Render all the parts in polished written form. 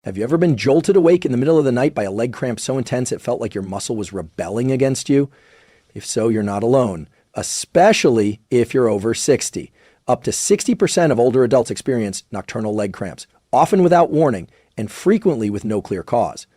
Have you ever been jolted awake in the middle of the night by a leg cramp so intense it felt like your muscle was rebelling against you? If so, you're not alone, especially if you're over 60. Up to 60% of older adults experience nocturnal leg cramps, often without warning and frequently with no clear cause.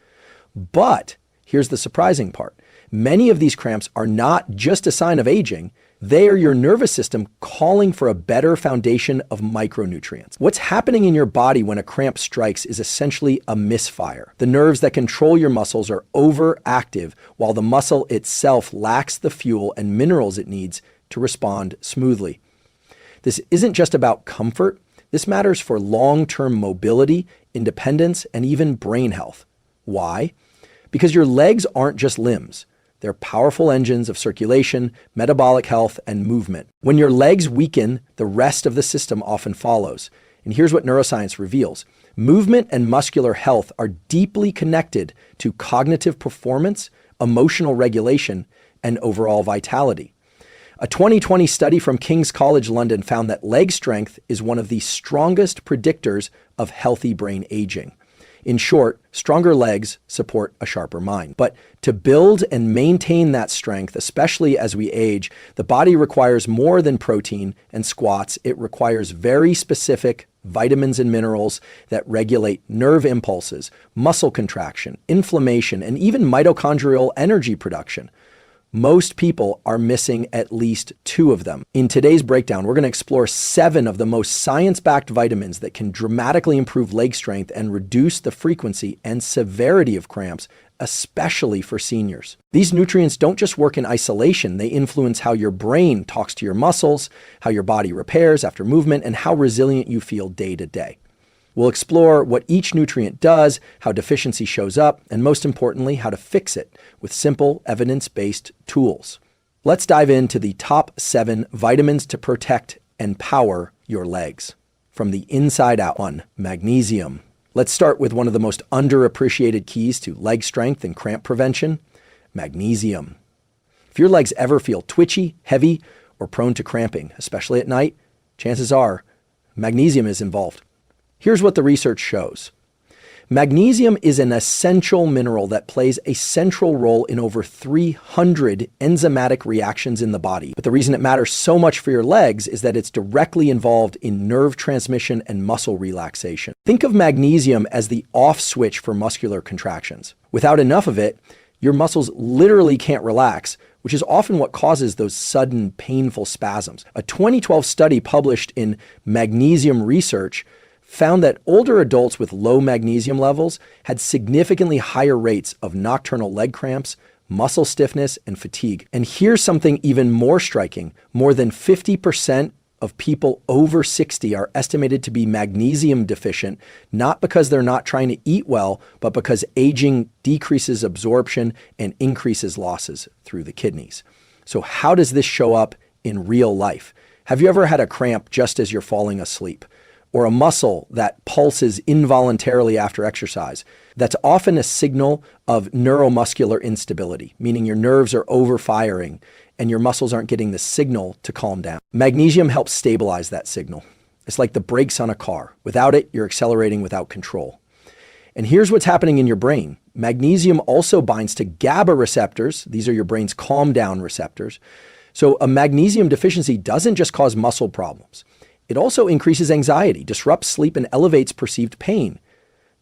But here's the surprising part. Many of these cramps are not just a sign of aging. They are your nervous system calling for a better foundation of micronutrients. What's happening in your body when a cramp strikes is essentially a misfire. The nerves that control your muscles are overactive while the muscle itself lacks the fuel and minerals it needs to respond smoothly. This isn't just about comfort. This matters for long-term mobility, independence, and even brain health. Why? Because your legs aren't just limbs. They're powerful engines of circulation, metabolic health, and movement. When your legs weaken, the rest of the system often follows. And here's what neuroscience reveals. Movement and muscular health are deeply connected to cognitive performance, emotional regulation, and overall vitality. A 2020 study from King's College London found that leg strength is one of the strongest predictors of healthy brain aging. In short, stronger legs support a sharper mind. But to build and maintain that strength, especially as we age, the body requires more than protein and squats. It requires very specific vitamins and minerals that regulate nerve impulses, muscle contraction, inflammation, and even mitochondrial energy production. Most people are missing at least 2 of them. In today's breakdown, we're going to explore 7 of the most science-backed vitamins that can dramatically improve leg strength and reduce the frequency and severity of cramps, especially for seniors. These nutrients don't just work in isolation. They influence how your brain talks to your muscles, how your body repairs after movement, and how resilient you feel day to day. We'll explore what each nutrient does, how deficiency shows up, and most importantly, how to fix it with simple, evidence-based tools. Let's dive into the top 7 vitamins to protect and power your legs. From the inside out. 1. Magnesium. Let's start with one of the most underappreciated keys to leg strength and cramp prevention, magnesium. If your legs ever feel twitchy, heavy, or prone to cramping, especially at night, chances are magnesium is involved. Here's what the research shows. Magnesium is an essential mineral that plays a central role in over 300 enzymatic reactions in the body. But the reason it matters so much for your legs is that it's directly involved in nerve transmission and muscle relaxation. Think of magnesium as the off switch for muscular contractions. Without enough of it, your muscles literally can't relax, which is often what causes those sudden painful spasms. A 2012 study published in Magnesium Research found that older adults with low magnesium levels had significantly higher rates of nocturnal leg cramps, muscle stiffness, and fatigue. And here's something even more striking. More than 50% of people over 60 are estimated to be magnesium deficient, not because they're not trying to eat well, but because aging decreases absorption and increases losses through the kidneys. So how does this show up in real life? Have you ever had a cramp just as you're falling asleep? Or a muscle that pulses involuntarily after exercise? That's often a signal of neuromuscular instability, meaning your nerves are overfiring and your muscles aren't getting the signal to calm down. Magnesium helps stabilize that signal. It's like the brakes on a car. Without it, you're accelerating without control. And here's what's happening in your brain. Magnesium also binds to GABA receptors. These are your brain's calm down receptors. So a magnesium deficiency doesn't just cause muscle problems. It also increases anxiety, disrupts sleep, and elevates perceived pain.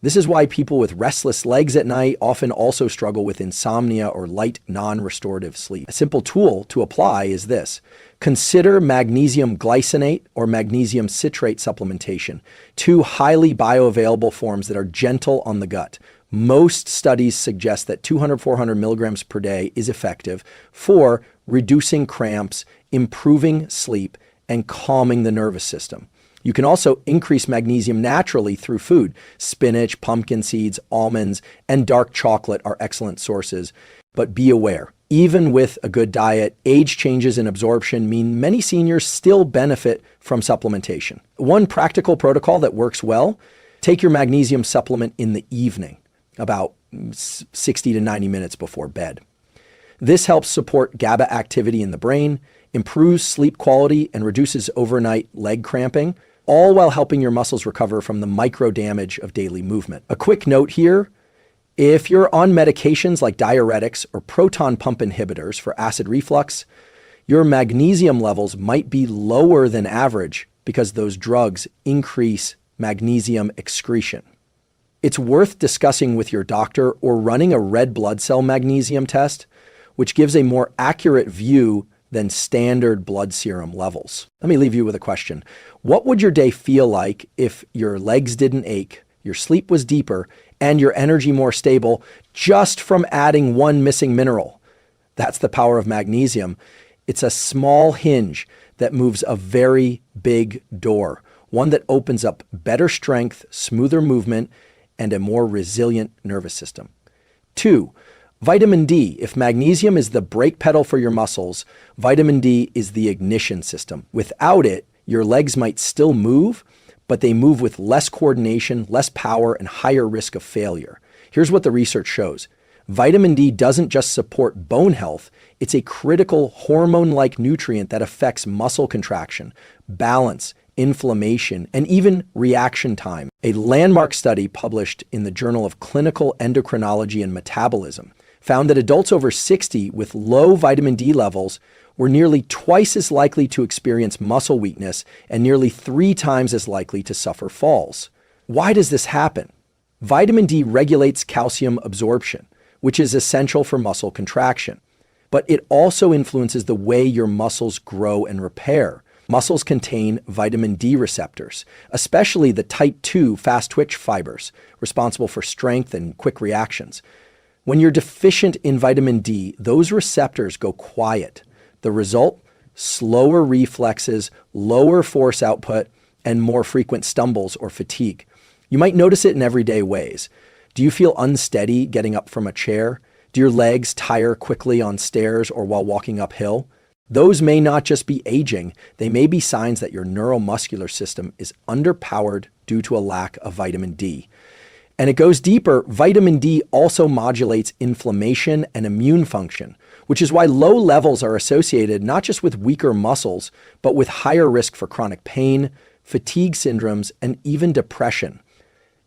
This is why people with restless legs at night often also struggle with insomnia or light, non-restorative sleep. A simple tool to apply is this. Consider magnesium glycinate or magnesium citrate supplementation, 2 highly bioavailable forms that are gentle on the gut. Most studies suggest that 200-400 milligrams per day is effective for reducing cramps, improving sleep, and calming the nervous system. You can also increase magnesium naturally through food. Spinach, pumpkin seeds, almonds, and dark chocolate are excellent sources. But be aware, even with a good diet, age changes in absorption mean many seniors still benefit from supplementation. One practical protocol that works well, take your magnesium supplement in the evening, about 60 to 90 minutes before bed. This helps support GABA activity in the brain, improves sleep quality, and reduces overnight leg cramping, all while helping your muscles recover from the micro damage of daily movement. A quick note here, if you're on medications like diuretics or proton pump inhibitors for acid reflux, your magnesium levels might be lower than average because those drugs increase magnesium excretion. It's worth discussing with your doctor or running a red blood cell magnesium test, which gives a more accurate view than standard blood serum levels. Let me leave you with a question. What would your day feel like if your legs didn't ache, your sleep was deeper, and your energy more stable just from adding one missing mineral? That's the power of magnesium. It's a small hinge that moves a very big door, one that opens up better strength, smoother movement, and a more resilient nervous system. 2, vitamin D. If magnesium is the brake pedal for your muscles, vitamin D is the ignition system. Without it, your legs might still move, but they move with less coordination, less power, and higher risk of failure. Here's what the research shows. Vitamin D doesn't just support bone health, it's a critical hormone-like nutrient that affects muscle contraction, balance, inflammation, and even reaction time. A landmark study published in the Journal of Clinical Endocrinology and Metabolism found that adults over 60 with low vitamin D levels were nearly twice as likely to experience muscle weakness and nearly 3 times as likely to suffer falls. Why does this happen? Vitamin D regulates calcium absorption, which is essential for muscle contraction. But it also influences the way your muscles grow and repair. Muscles contain vitamin D receptors, especially the type 2 fast twitch fibers, responsible for strength and quick reactions. When you're deficient in vitamin D, those receptors go quiet. The result? Slower reflexes, lower force output, and more frequent stumbles or fatigue. You might notice it in everyday ways. Do you feel unsteady getting up from a chair? Do your legs tire quickly on stairs or while walking uphill? Those may not just be aging, they may be signs that your neuromuscular system is underpowered due to a lack of vitamin D. And it goes deeper, vitamin D also modulates inflammation and immune function, which is why low levels are associated not just with weaker muscles, but with higher risk for chronic pain, fatigue syndromes, and even depression.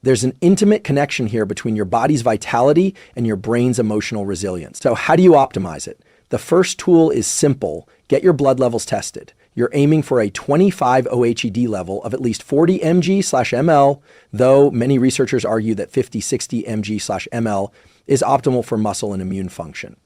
There's an intimate connection here between your body's vitality and your brain's emotional resilience. So how do you optimize it? The first tool is simple. Get your blood levels tested. You're aiming for a 25 OHED level of at least 40 mg/ml, though many researchers argue that 50-60 mg/ml is optimal for muscle and immune function.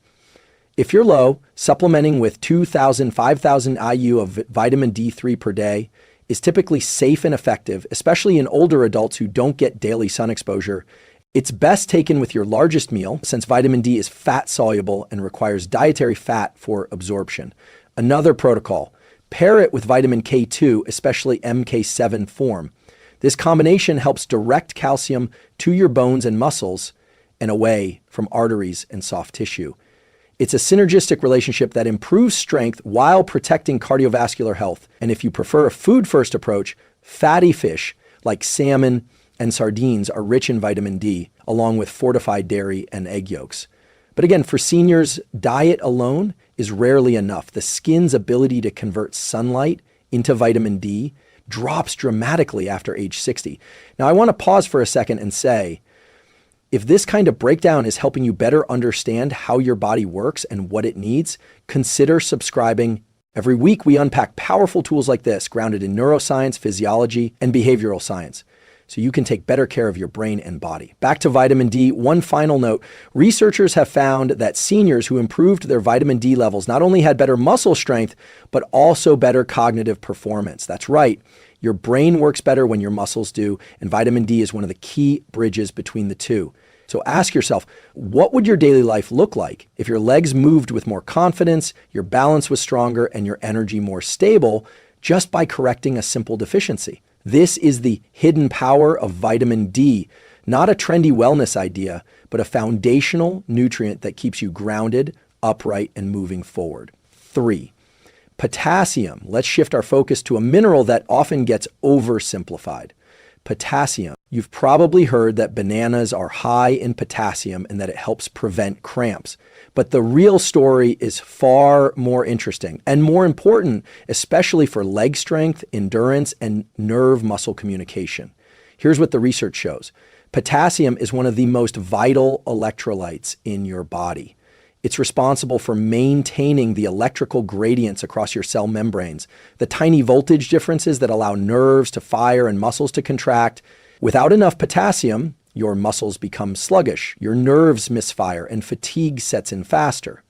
If you're low, supplementing with 2,000-5,000 IU of vitamin D3 per day is typically safe and effective, especially in older adults who don't get daily sun exposure. It's best taken with your largest meal, since vitamin D is fat soluble and requires dietary fat for absorption. Another protocol, pair it with vitamin K2, especially MK7 form. This combination helps direct calcium to your bones and muscles and away from arteries and soft tissue. It's a synergistic relationship that improves strength while protecting cardiovascular health. And if you prefer a food-first approach, fatty fish like salmon and sardines are rich in vitamin D, along with fortified dairy and egg yolks. But again, for seniors, diet alone is rarely enough. The skin's ability to convert sunlight into vitamin D drops dramatically after age 60. Now, I want to pause for a second and say, if this kind of breakdown is helping you better understand how your body works and what it needs, consider subscribing. Every week, we unpack powerful tools like this, grounded in neuroscience, physiology, and behavioral science, so you can take better care of your brain and body. Back to vitamin D, one final note. Researchers have found that seniors who improved their vitamin D levels not only had better muscle strength, but also better cognitive performance. That's right. Your brain works better when your muscles do, and vitamin D is one of the key bridges between the two. So ask yourself, what would your daily life look like if your legs moved with more confidence, your balance was stronger, and your energy more stable just by correcting a simple deficiency? This is the hidden power of vitamin D, not a trendy wellness idea, but a foundational nutrient that keeps you grounded, upright, and moving forward. 3, potassium. Let's shift our focus to a mineral that often gets oversimplified. Potassium. You've probably heard that bananas are high in potassium and that it helps prevent cramps. But the real story is far more interesting and more important, especially for leg strength, endurance, and nerve muscle communication. Here's what the research shows. Potassium is one of the most vital electrolytes in your body. It's responsible for maintaining the electrical gradients across your cell membranes, the tiny voltage differences that allow nerves to fire and muscles to contract. Without enough potassium, your muscles become sluggish, your nerves misfire, and fatigue sets in faster.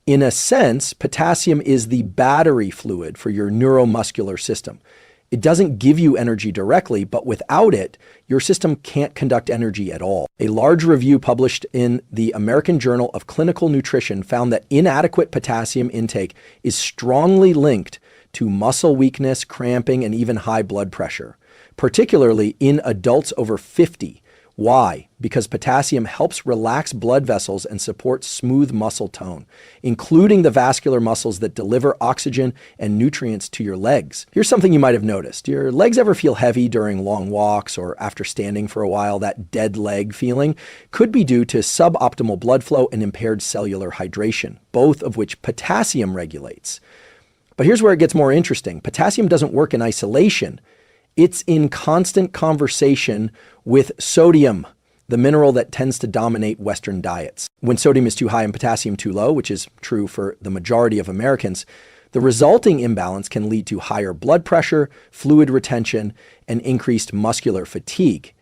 In a sense, potassium is the battery fluid for your neuromuscular system. It doesn't give you energy directly, but without it, your system can't conduct energy at all. A large review published in the American Journal of Clinical Nutrition found that inadequate potassium intake is strongly linked to muscle weakness, cramping, and even high blood pressure, particularly in adults over 50. Why? Because potassium helps relax blood vessels and support smooth muscle tone, including the vascular muscles that deliver oxygen and nutrients to your legs. Here's something you might have noticed. Your legs ever feel heavy during long walks or after standing for a while? That dead leg feeling could be due to suboptimal blood flow and impaired cellular hydration, both of which potassium regulates. But here's where it gets more interesting. Potassium doesn't work in isolation. It's in constant conversation with sodium, the mineral that tends to dominate Western diets. When sodium is too high and potassium too low, which is true for the majority of Americans, the resulting imbalance can lead to higher blood pressure, fluid retention, and increased muscular fatigue.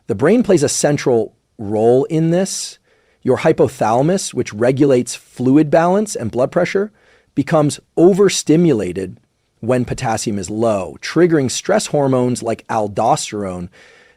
The brain plays a central role in this. Your hypothalamus, which regulates fluid balance and blood pressure, becomes overstimulated when potassium is low, triggering stress hormones like aldosterone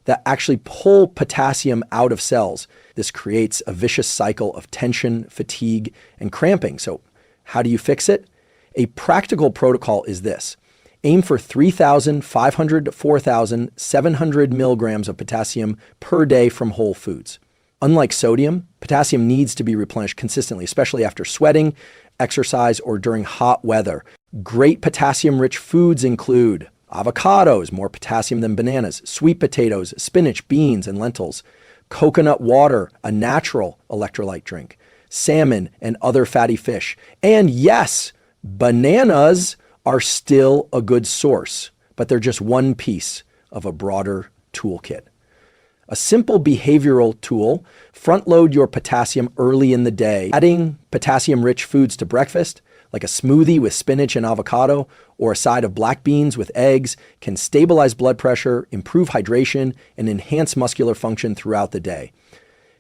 that actually pull potassium out of cells. This creates a vicious cycle of tension, fatigue, and cramping. So how do you fix it? A practical protocol is this. Aim for 3,500 to 4,700 milligrams of potassium per day from whole foods. Unlike sodium, potassium needs to be replenished consistently, especially after sweating, exercise, or during hot weather. Great potassium-rich foods include avocados, more potassium than bananas, sweet potatoes, spinach, beans, and lentils, coconut water, a natural electrolyte drink, salmon and other fatty fish. And yes, bananas are still a good source, but they're just one piece of a broader toolkit. A simple behavioral tool, front load your potassium early in the day, adding potassium-rich foods to breakfast, like a smoothie with spinach and avocado, or a side of black beans with eggs, can stabilize blood pressure, improve hydration, and enhance muscular function throughout the day.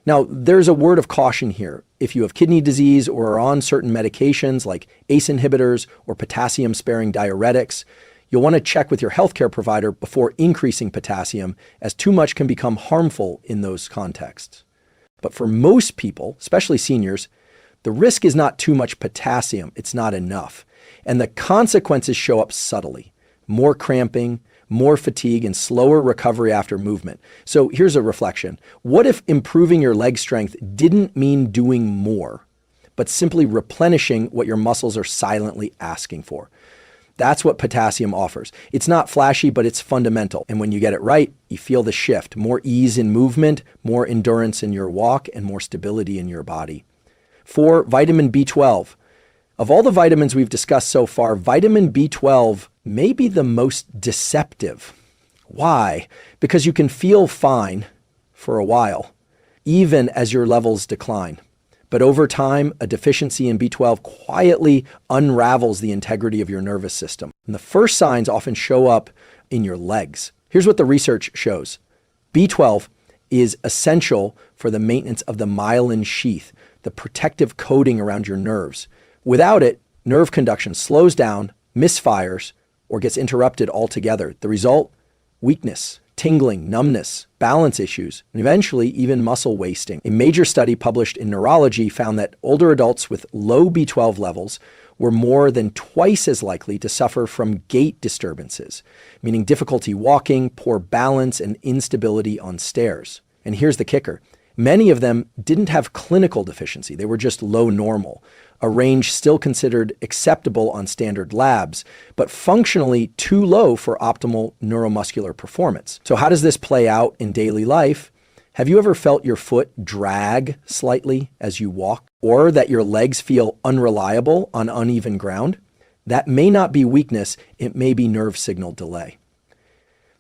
Now, there's a word of caution here. If you have kidney disease or are on certain medications like ACE inhibitors or potassium-sparing diuretics, you'll want to check with your healthcare provider before increasing potassium, as too much can become harmful in those contexts. But for most people, especially seniors, the risk is not too much potassium, it's not enough. And the consequences show up subtly. More cramping, more fatigue, and slower recovery after movement. So here's a reflection. What if improving your leg strength didn't mean doing more, but simply replenishing what your muscles are silently asking for? That's what potassium offers. It's not flashy, but it's fundamental. And when you get it right, you feel the shift. More ease in movement, more endurance in your walk, and more stability in your body. 4, vitamin B12. Of all the vitamins we've discussed so far, vitamin B12 may be the most deceptive. Why? Because you can feel fine for a while, even as your levels decline. But over time, a deficiency in B12 quietly unravels the integrity of your nervous system. And the first signs often show up in your legs. Here's what the research shows. B12 is essential for the maintenance of the myelin sheath, the protective coating around your nerves. Without it, nerve conduction slows down, misfires, or gets interrupted altogether. The result? Weakness, tingling, numbness, balance issues, and eventually even muscle wasting. A major study published in Neurology found that older adults with low B12 levels were more than twice as likely to suffer from gait disturbances, meaning difficulty walking, poor balance, and instability on stairs. And here's the kicker. Many of them didn't have clinical deficiency. They were just low normal, a range still considered acceptable on standard labs, but functionally too low for optimal neuromuscular performance. So how does this play out in daily life? Have you ever felt your foot drag slightly as you walk, or that your legs feel unreliable on uneven ground? That may not be weakness, it may be nerve signal delay.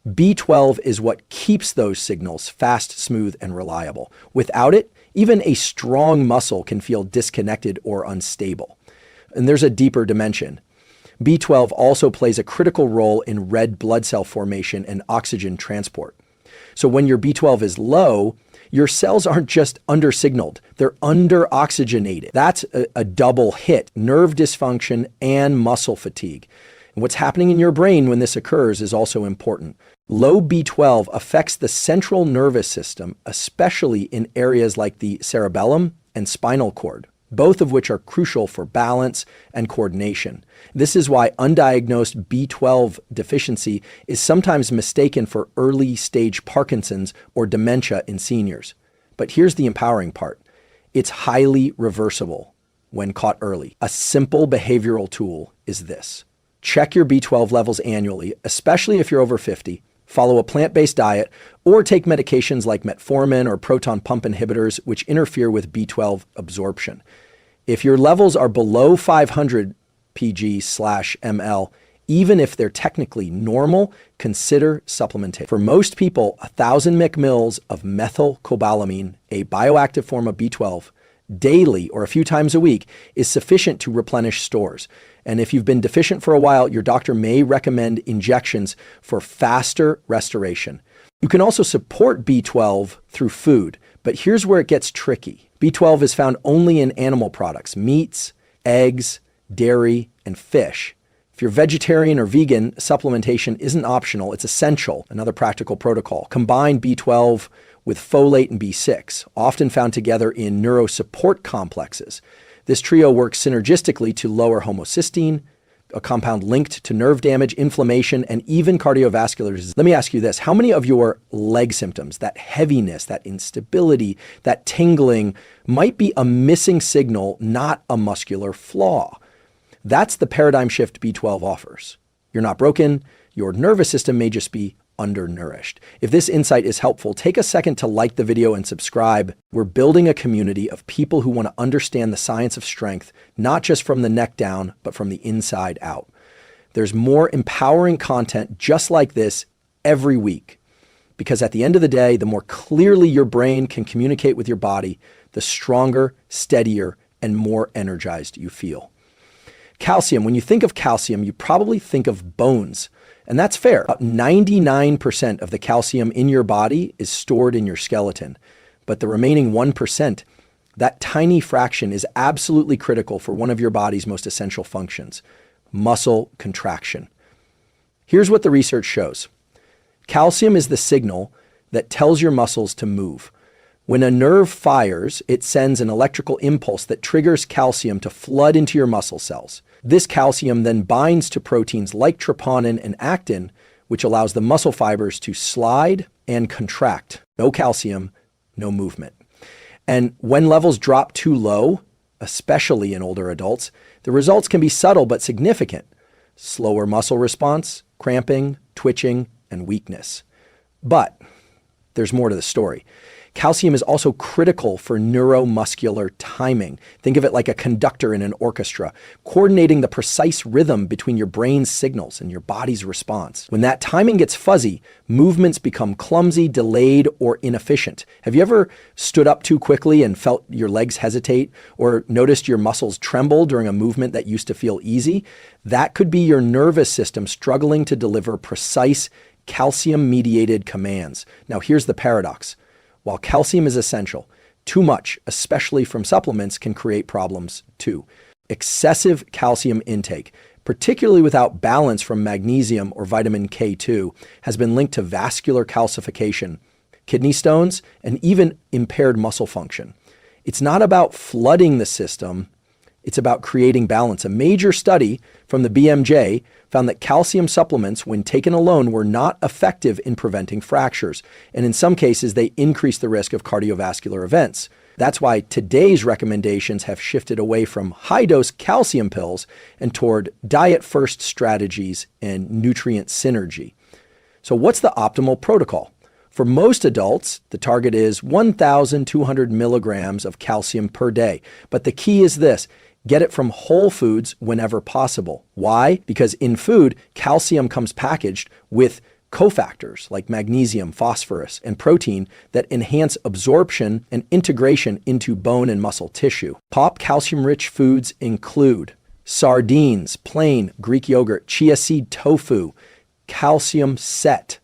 B12 is what keeps those signals fast, smooth, and reliable. Without it, even a strong muscle can feel disconnected or unstable. And there's a deeper dimension. B12 also plays a critical role in red blood cell formation and oxygen transport. So when your B12 is low, your cells aren't just under-signaled, they're under-oxygenated. That's a double hit, nerve dysfunction and muscle fatigue. And what's happening in your brain when this occurs is also important. Low B12 affects the central nervous system, especially in areas like the cerebellum and spinal cord, both of which are crucial for balance and coordination. This is why undiagnosed B12 deficiency is sometimes mistaken for early-stage Parkinson's or dementia in seniors. But here's the empowering part. It's highly reversible when caught early. A simple behavioral tool is this. Check your B12 levels annually, especially if you're over 50. Follow a plant-based diet, or take medications like metformin or proton pump inhibitors, which interfere with B12 absorption. If your levels are below 500 pg/ml, even if they're technically normal, consider supplementation. For most people, 1,000 mcmills of methylcobalamin, a bioactive form of B12, daily or a few times a week is sufficient to replenish stores. And if you've been deficient for a while, your doctor may recommend injections for faster restoration. You can also support B12 through food, but here's where it gets tricky. B12 is found only in animal products, meats, eggs, dairy, and fish. If you're vegetarian or vegan, supplementation isn't optional, it's essential, another practical protocol. Combine B12 with folate and B6, often found together in neurosupport complexes. This trio works synergistically to lower homocysteine, a compound linked to nerve damage, inflammation, and even cardiovascular disease. Let me ask you this. How many of your leg symptoms, that heaviness, that instability, that tingling, might be a missing signal, not a muscular flaw? That's the paradigm shift B12 offers. You're not broken. Your nervous system may just be undernourished. If this insight is helpful, take a second to like the video and subscribe. We're building a community of people who want to understand the science of strength, not just from the neck down, but from the inside out. There's more empowering content just like this every week, because at the end of the day, the more clearly your brain can communicate with your body, the stronger, steadier, and more energized you feel. Calcium. When you think of calcium, you probably think of bones. And that's fair. About 99% of the calcium in your body is stored in your skeleton. But the remaining 1%, that tiny fraction, is absolutely critical for one of your body's most essential functions, muscle contraction. Here's what the research shows. Calcium is the signal that tells your muscles to move. When a nerve fires, it sends an electrical impulse that triggers calcium to flood into your muscle cells. This calcium then binds to proteins like troponin and actin, which allows the muscle fibers to slide and contract. No calcium, no movement. And when levels drop too low, especially in older adults, the results can be subtle but significant. Slower muscle response, cramping, twitching, and weakness. But there's more to the story. Calcium is also critical for neuromuscular timing. Think of it like a conductor in an orchestra, coordinating the precise rhythm between your brain's signals and your body's response. When that timing gets fuzzy, movements become clumsy, delayed, or inefficient. Have you ever stood up too quickly and felt your legs hesitate, or noticed your muscles tremble during a movement that used to feel easy? That could be your nervous system struggling to deliver precise calcium-mediated commands. Now here's the paradox. While calcium is essential, too much, especially from supplements, can create problems too. Excessive calcium intake, particularly without balance from magnesium or vitamin K2, has been linked to vascular calcification, kidney stones, and even impaired muscle function. It's not about flooding the system, It's about creating balance. A major study from the BMJ found that calcium supplements, when taken alone, were not effective in preventing fractures. And in some cases, they increased the risk of cardiovascular events. That's why today's recommendations have shifted away from high-dose calcium pills and toward diet-first strategies and nutrient synergy. So what's the optimal protocol? For most adults, the target is 1,200 milligrams of calcium per day. But the key is this: get it from whole foods whenever possible. Why? Because in food, calcium comes packaged with cofactors like magnesium, phosphorus, and protein that enhance absorption and integration into bone and muscle tissue. Top calcium-rich foods include sardines, plain Greek yogurt, chia seed tofu, calcium set,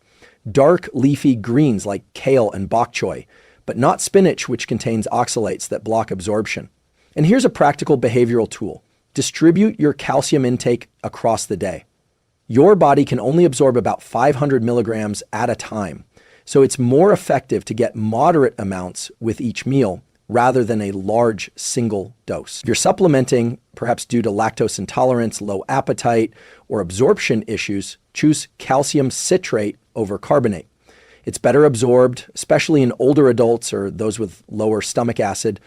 dark leafy greens like kale and bok choy, but not spinach, which contains oxalates that block absorption. And here's a practical behavioral tool. Distribute your calcium intake across the day. Your body can only absorb about 500 milligrams at a time, so it's more effective to get moderate amounts with each meal rather than a large single dose. If you're supplementing, perhaps due to lactose intolerance, low appetite, or absorption issues, choose calcium citrate over carbonate. It's better absorbed, especially in older adults or those with lower stomach acid.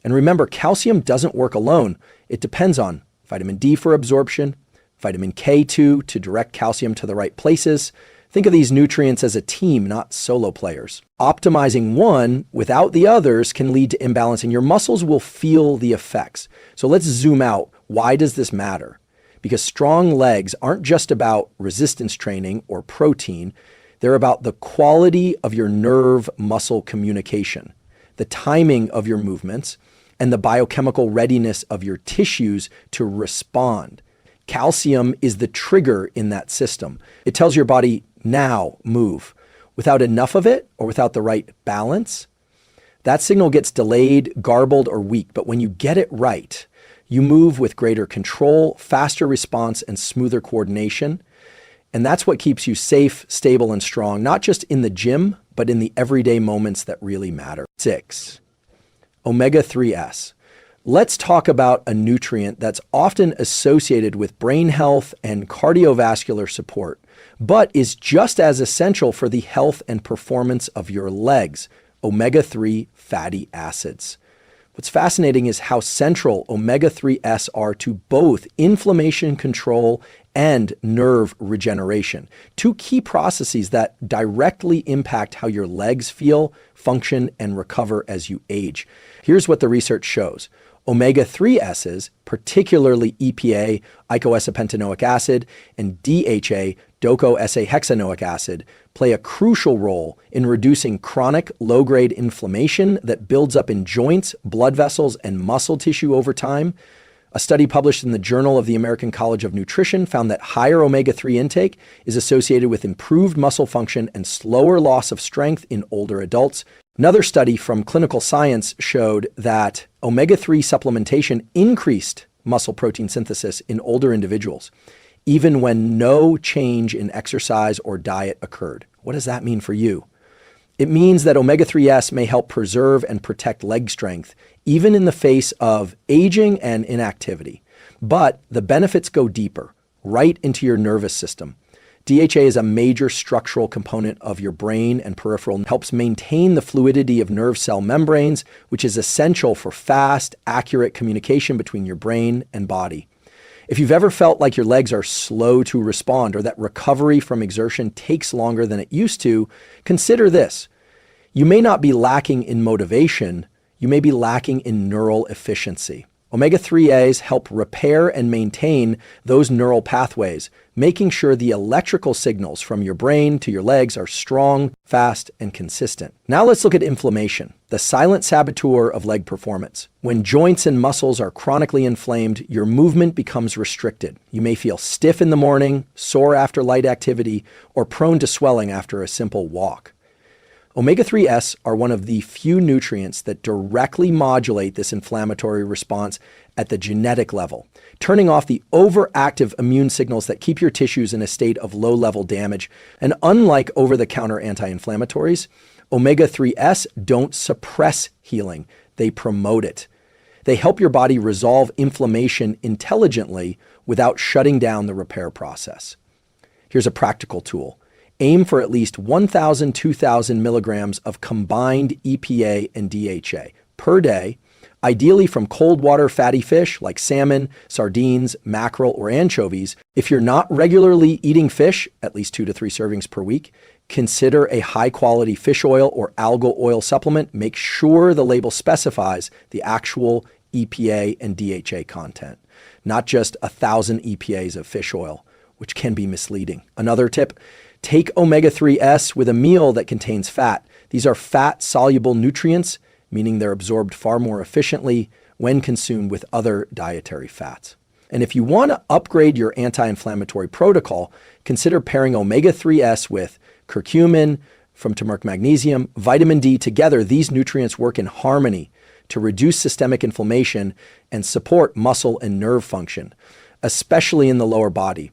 And remember, calcium doesn't work alone. It depends on vitamin D for absorption, vitamin K2 to direct calcium to the right places. Think of these nutrients as a team, not solo players. Optimizing one without the others can lead to imbalance, and your muscles will feel the effects. So let's zoom out. Why does this matter? Because strong legs aren't just about resistance training or protein. They're about the quality of your nerve-muscle communication, the timing of your movements, and the biochemical readiness of your tissues to respond. Calcium is the trigger in that system. It tells your body, now move. Without enough of it, or without the right balance, that signal gets delayed, garbled, or weak. But when you get it right, you move with greater control, faster response, and smoother coordination. And that's what keeps you safe, stable, and strong, not just in the gym, but in the everyday moments that really matter. 6, omega-3s. Let's talk about a nutrient that's often associated with brain health and cardiovascular support, but is just as essential for the health and performance of your legs: omega-3 fatty acids. What's fascinating is how central omega-3s are to both inflammation control and nerve regeneration, two key processes that directly impact how your legs feel, function, and recover as you age. Here's what the research shows. Omega-3s, particularly EPA, eicosapentaenoic acid, and DHA, docosahexaenoic acid, play a crucial role in reducing chronic low-grade inflammation that builds up in joints, blood vessels, and muscle tissue over time. A study published in the Journal of the American College of Nutrition found that higher omega-3 intake is associated with improved muscle function and slower loss of strength in older adults. Another study from Clinical Science showed that omega-3 supplementation increased muscle protein synthesis in older individuals, even when no change in exercise or diet occurred. What does that mean for you? It means that omega-3s may help preserve and protect leg strength, even in the face of aging and inactivity. But the benefits go deeper, right into your nervous system. DHA is a major structural component of your brain and peripheral and helps maintain the fluidity of nerve cell membranes, which is essential for fast, accurate communication between your brain and body. If you've ever felt like your legs are slow to respond or that recovery from exertion takes longer than it used to, consider this. You may not be lacking in motivation, you may be lacking in neural efficiency. Omega-3s help repair and maintain those neural pathways, making sure the electrical signals from your brain to your legs are strong, fast, and consistent. Now let's look at inflammation, the silent saboteur of leg performance. When joints and muscles are chronically inflamed, your movement becomes restricted. You may feel stiff in the morning, sore after light activity, or prone to swelling after a simple walk. Omega-3s are one of the few nutrients that directly modulate this inflammatory response at the genetic level, turning off the overactive immune signals that keep your tissues in a state of low-level damage. And unlike over-the-counter anti-inflammatories, omega-3s don't suppress healing, they promote it. They help your body resolve inflammation intelligently without shutting down the repair process. Here's a practical tool. Aim for at least 1,000, 2,000 milligrams of combined EPA and DHA per day, ideally from cold water fatty fish like salmon, sardines, mackerel, or anchovies. If you're not regularly eating fish, at least 2 to 3 servings per week, consider a high-quality fish oil or algal oil supplement. Make sure the label specifies the actual EPA and DHA content, not just 1,000 EPAs of fish oil, which can be misleading. Another tip, take omega-3s with a meal that contains fat. These are fat-soluble nutrients, meaning they're absorbed far more efficiently when consumed with other dietary fats. And if you want to upgrade your anti-inflammatory protocol, consider pairing omega-3s with curcumin from turmeric magnesium, vitamin D. Together, these nutrients work in harmony to reduce systemic inflammation and support muscle and nerve function, especially in the lower body.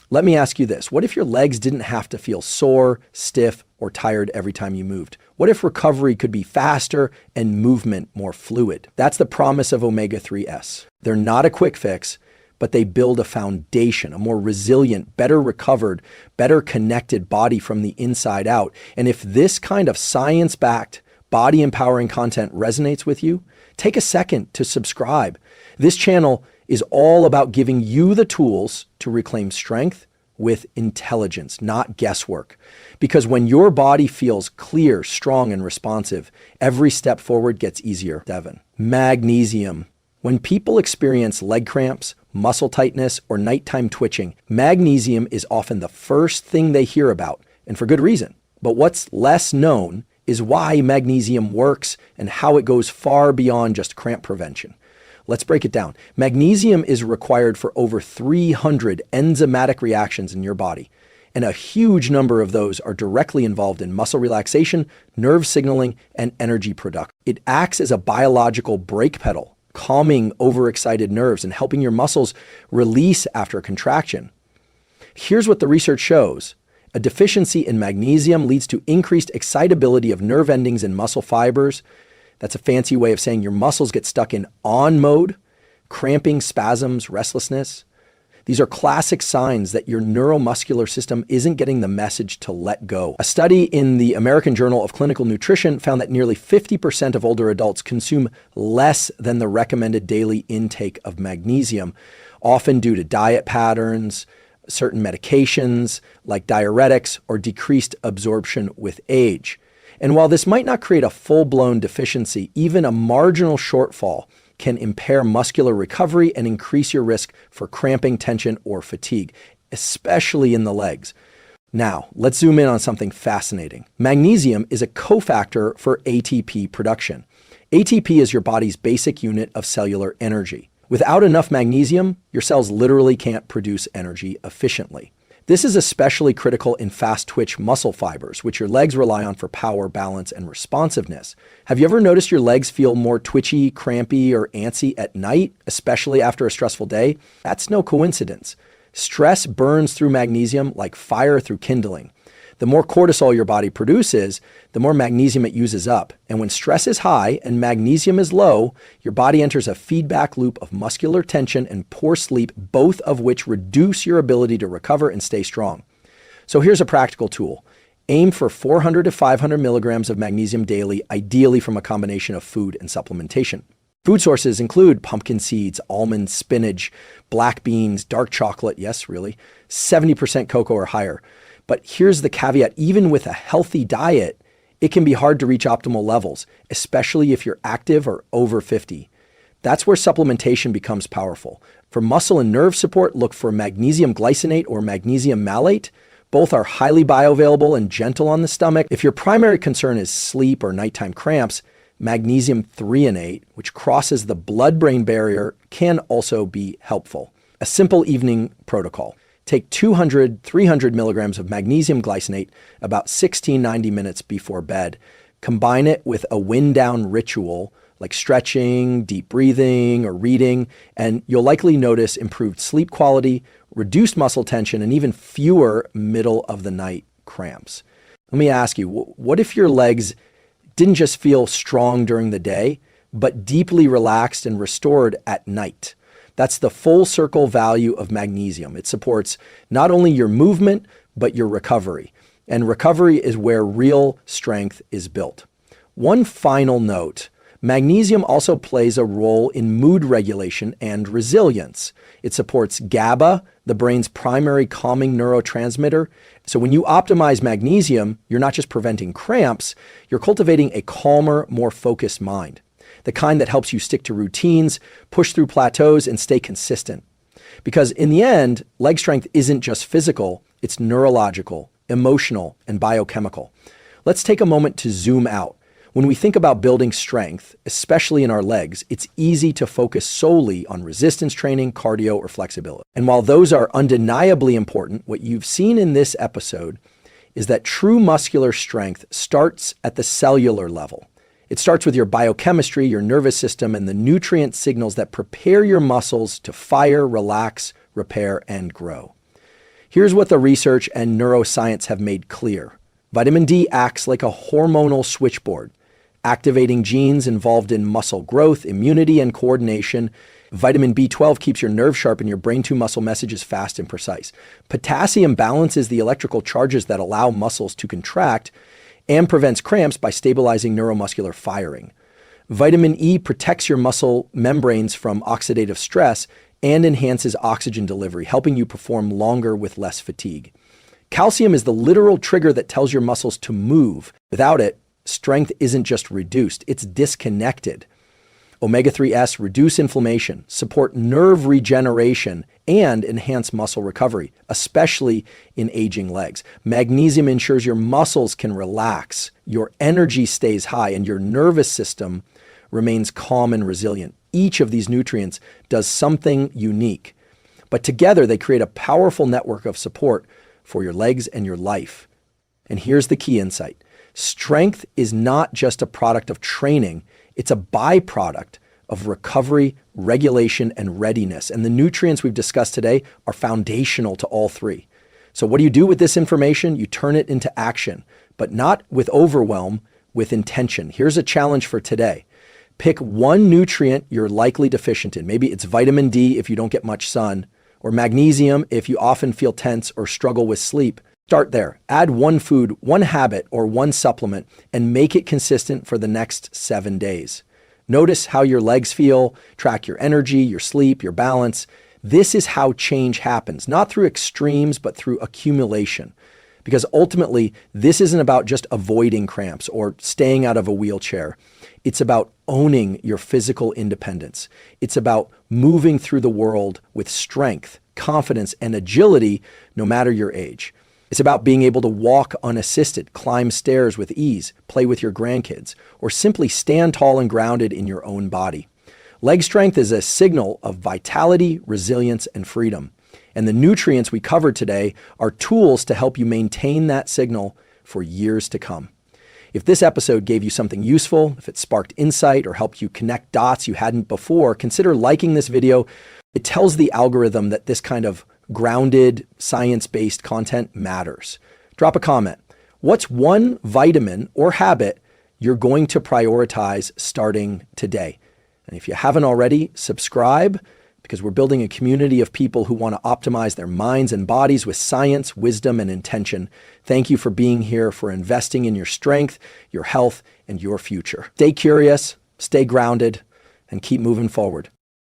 Let me ask you this. What if your legs didn't have to feel sore, stiff, or tired every time you moved? What if recovery could be faster and movement more fluid? That's the promise of omega-3s. They're not a quick fix, but they build a foundation, a more resilient, better recovered, better connected body from the inside out. And if this kind of science-backed, body-empowering content resonates with you, take a second to subscribe. This channel is all about giving you the tools to reclaim strength with intelligence, not guesswork. Because when your body feels clear, strong, and responsive, every step forward gets easier. Magnesium. When people experience leg cramps, muscle tightness, or nighttime twitching, magnesium is often the first thing they hear about, and for good reason. But what's less known is why magnesium works and how it goes far beyond just cramp prevention. Let's break it down. Magnesium is required for over 300 enzymatic reactions in your body, and a huge number of those are directly involved in muscle relaxation, nerve signaling, and energy production. It acts as a biological brake pedal, calming overexcited nerves and helping your muscles release after a contraction. Here's what the research shows. A deficiency in magnesium leads to increased excitability of nerve endings and muscle fibers. That's a fancy way of saying your muscles get stuck in on mode, cramping, spasms, restlessness. These are classic signs that your neuromuscular system isn't getting the message to let go. A study in the American Journal of Clinical Nutrition found that nearly 50% of older adults consume less than the recommended daily intake of magnesium, often due to diet patterns, certain medications like diuretics, or decreased absorption with age. And while this might not create a full-blown deficiency, even a marginal shortfall can impair muscular recovery and increase your risk for cramping, tension, or fatigue, especially in the legs. Now, let's zoom in on something fascinating. Magnesium is a cofactor for ATP production. ATP is your body's basic unit of cellular energy. Without enough magnesium, your cells literally can't produce energy efficiently. This is especially critical in fast-twitch muscle fibers, which your legs rely on for power, balance, and responsiveness. Have you ever noticed your legs feel more twitchy, crampy, or antsy at night, especially after a stressful day? That's no coincidence. Stress burns through magnesium like fire through kindling. The more cortisol your body produces, the more magnesium it uses up. And when stress is high and magnesium is low, your body enters a feedback loop of muscular tension and poor sleep, both of which reduce your ability to recover and stay strong. So here's a practical tool. Aim for 400 to 500 milligrams of magnesium daily, ideally from a combination of food and supplementation. Food sources include pumpkin seeds, almonds, spinach, black beans, dark chocolate, yes, really, 70% cocoa or higher. But here's the caveat, even with a healthy diet, it can be hard to reach optimal levels, especially if you're active or over 50. That's where supplementation becomes powerful. For muscle and nerve support, look for magnesium glycinate or magnesium malate. Both are highly bioavailable and gentle on the stomach. If your primary concern is sleep or nighttime cramps, magnesium threonate, which crosses the blood-brain barrier, can also be helpful. A simple evening protocol. Take 200, 300 milligrams of magnesium glycinate about 90 minutes before bed. Combine it with a wind-down ritual like stretching, deep breathing, or reading, and you'll likely notice improved sleep quality, reduced muscle tension, and even fewer middle-of-the-night cramps. Let me ask you, what if your legs didn't just feel strong during the day, but deeply relaxed and restored at night. That's the full circle value of magnesium. It supports not only your movement, but your recovery. And recovery is where real strength is built. One final note, magnesium also plays a role in mood regulation and resilience. It supports GABA, the brain's primary calming neurotransmitter. So when you optimize magnesium, you're not just preventing cramps, you're cultivating a calmer, more focused mind. The kind that helps you stick to routines, push through plateaus, and stay consistent. Because in the end, leg strength isn't just physical, it's neurological, emotional, and biochemical. Let's take a moment to zoom out. When we think about building strength, especially in our legs, it's easy to focus solely on resistance training, cardio, or flexibility. And while those are undeniably important, what you've seen in this episode is that true muscular strength starts at the cellular level. It starts with your biochemistry, your nervous system, and the nutrient signals that prepare your muscles to fire, relax, repair, and grow. Here's what the research and neuroscience have made clear. Vitamin D acts like a hormonal switchboard, activating genes involved in muscle growth, immunity, and coordination. Vitamin B12 keeps your nerves sharp and your brain-to-muscle messages fast and precise. Potassium balances the electrical charges that allow muscles to contract and prevents cramps by stabilizing neuromuscular firing. Vitamin E protects your muscle membranes from oxidative stress and enhances oxygen delivery, helping you perform longer with less fatigue. Calcium is the literal trigger that tells your muscles to move. Without it, strength isn't just reduced, it's disconnected. Omega-3s reduce inflammation, support nerve regeneration, and enhance muscle recovery, especially in aging legs. Magnesium ensures your muscles can relax, your energy stays high, and your nervous system remains calm and resilient. Each of these nutrients does something unique, but together they create a powerful network of support for your legs and your life. And here's the key insight. Strength is not just a product of training, it's a byproduct of recovery, regulation, and readiness. And the nutrients we've discussed today are foundational to all three. So what do you do with this information? You turn it into action, but not with overwhelm, with intention. Here's a challenge for today. Pick one nutrient you're likely deficient in. Maybe it's vitamin D if you don't get much sun, or magnesium if you often feel tense or struggle with sleep. Start there. Add one food, one habit, or one supplement, and make it consistent for the next 7 days. Notice how your legs feel, track your energy, your sleep, your balance. This is how change happens, not through extremes, but through accumulation. Because ultimately, this isn't about just avoiding cramps or staying out of a wheelchair. It's about owning your physical independence. It's about moving through the world with strength, confidence, and agility, no matter your age. It's about being able to walk unassisted, climb stairs with ease, play with your grandkids, or simply stand tall and grounded in your own body. Leg strength is a signal of vitality, resilience, and freedom. And the nutrients we covered today are tools to help you maintain that signal for years to come. If this episode gave you something useful, if it sparked insight or helped you connect dots you hadn't before, consider liking this video. It tells the algorithm that this kind of grounded, science-based content matters. Drop a comment. What's one vitamin or habit you're going to prioritize starting today? And if you haven't already, subscribe, because we're building a community of people who want to optimize their minds and bodies with science, wisdom, and intention. Thank you for being here, for investing in your strength, your health, and your future. Stay curious, stay grounded, and keep moving forward.